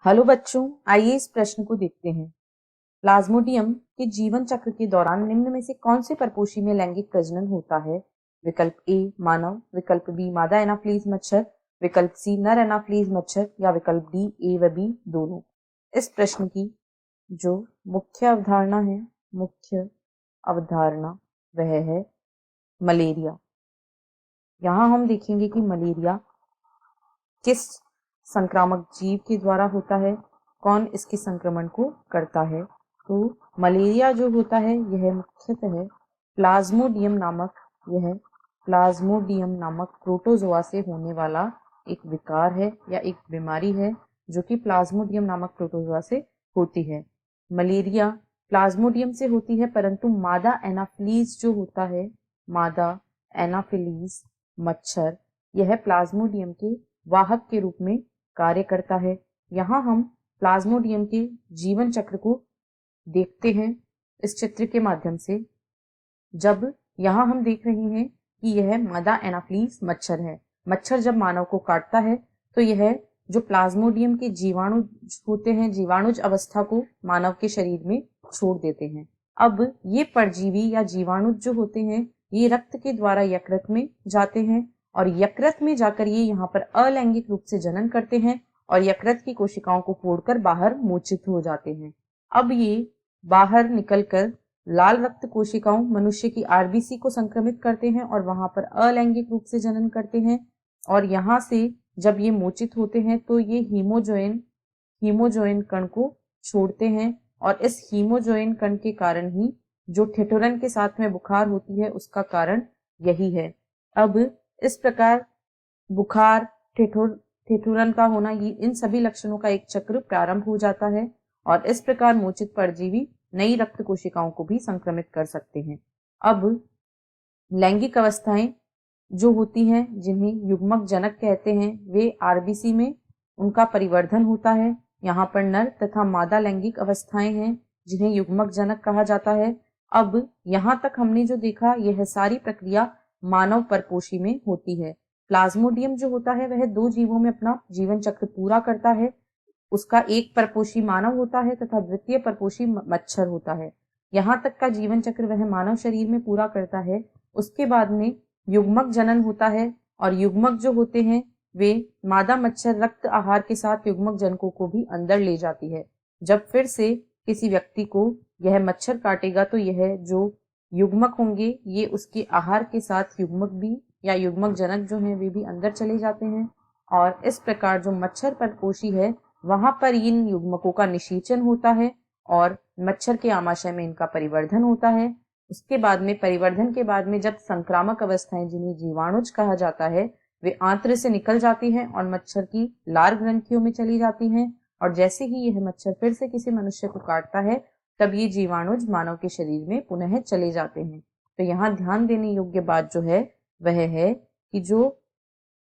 Hello बच्चों, आइए इस प्रश्न को देखते हैं। प्लाज्मोडियम के जीवन चक्र के दौरान निम्न में से कौन से परपोषी में लैंगिक प्रजनन होता है? विकल्प ए मानव, विकल्प बी मादा एनाफ्लीज मच्छर, विकल्प सी नर एनाफ्लीज मच्छर या विकल्प डी ए व बी दोनों। इस प्रश्न की जो मुख्य अवधारणा वह है मलेरिया। यहाँ हम देखेंगे कि मलेरिया किस संक्रामक जीव के द्वारा होता है, कौन इसके संक्रमण को करता है। तो मलेरिया जो होता है यह मुख्यतः प्लाज्मोडियम नामक प्रोटोजोआ से होने वाला एक विकार है या एक बीमारी है जो कि प्लाज्मोडियम नामक प्रोटोजोआ से होती है। मलेरिया प्लाज्मोडियम से होती है, परंतु मादा एनाफ्लीज जो होता है, मादा एनाफिलीज मच्छर, यह प्लाज्मोडियम के वाहक के रूप में कार्य करता है। यहाँ हम प्लाज्मोडियम के जीवन चक्र को देखते हैं इस चित्र के माध्यम से। जब यहाँ हम देख रहे हैं कि यह मादा एनाफ्लीज मच्छर है। मच्छर जब मानव को काटता है तो यह जो प्लाज्मोडियम के जीवाणु होते हैं, जीवाणुज अवस्था को मानव के शरीर में छोड़ देते हैं। अब ये परजीवी या जीवाणु जो होते हैं ये रक्त के द्वारा यकृत में जाते हैं और यकृत में जाकर ये यहाँ पर अलैंगिक रूप से जनन करते हैं और यकृत की कोशिकाओं को फोड़कर बाहर मोचित हो जाते हैं। अब ये बाहर निकलकर लाल रक्त कोशिकाओं मनुष्य की आरबीसी को संक्रमित करते हैं और वहां पर अलैंगिक रूप से जनन करते हैं और यहाँ से जब ये मोचित होते हैं तो ये हीमोजोइन कण को छोड़ते हैं और इस हीमोजोइन कण के कारण ही जो ठिठुरन के साथ में बुखार होती है उसका कारण यही है। अब इस प्रकार बुखार, ठिठुरन का होना, ये इन सभी लक्षणों का एक चक्र प्रारंभ हो जाता है और इस प्रकार मोचित परजीवी नई रक्त कोशिकाओं को भी संक्रमित कर सकते हैं। अब लैंगिक अवस्थाएं जो होती हैं जिन्हें युग्मक जनक कहते हैं, वे आरबीसी में उनका परिवर्धन होता है। यहाँ पर नर तथा मादा लैंगिक अवस्थाएं हैं जिन्हें युग्मक जनक कहा जाता है। अब यहाँ तक हमने जो देखा यह सारी प्रक्रिया मानव परपोषी में होती है। प्लाज्मोडियम जो होता है वह दो जीवों में अपना जीवन चक्र पूरा करता है। उसका एक परपोषी मानव होता है तथा द्वितीय परपोषी मच्छर होता है। यहाँ तक का जीवन चक्र वह मानव शरीर में पूरा करता है। उसके बाद में युग्मक जनन होता है और युग्मक जो होते हैं वे मादा मच्छर रक्त आहार के साथ युग्मक जनकों को भी अंदर ले जाती है। जब फिर से किसी व्यक्ति को यह मच्छर काटेगा तो यह जो युग्मक होंगे ये उसके आहार के साथ युग्मक भी या युग्मक जनक जो हैं वे भी अंदर चले जाते हैं और इस प्रकार जो मच्छर परपोषी है वहां पर इन युग्मकों का निषेचन होता है और मच्छर के आमाशय में इनका परिवर्धन होता है। उसके बाद में परिवर्धन के बाद में जब संक्रामक अवस्थाएं जिन्हें जीवाणुज कहा जाता है वे आंत्र से निकल जाती हैं और मच्छर की लार ग्रंथियों में चली जाती हैं और जैसे ही यह मच्छर फिर से किसी मनुष्य को काटता है तब ये जीवाणुज मानव के शरीर में पुनः चले जाते हैं। तो यहाँ ध्यान देने योग्य बात जो है वह है कि जो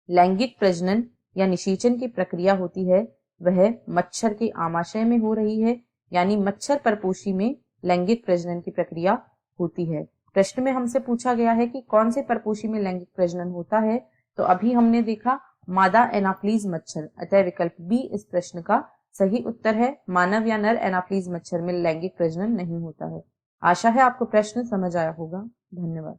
लैंगिक प्रजनन या निषेचन की प्रक्रिया होती है वह मच्छर के आमाशय में हो रही है, यानी मच्छर परपोषी में लैंगिक प्रजनन की प्रक्रिया होती है। प्रश्न में हमसे पूछा गया है कि कौन से परपोषी में लैंगिक प्रजनन होता है, तो अभी हमने देखा मादा एनाफ्लीज मच्छर, अतः विकल्प बी इस प्रश्न का सही उत्तर है। मानव या नर एनाफ्लीज मच्छर में लैंगिक प्रजनन नहीं होता है। आशा है आपको प्रश्न समझ आया होगा। धन्यवाद।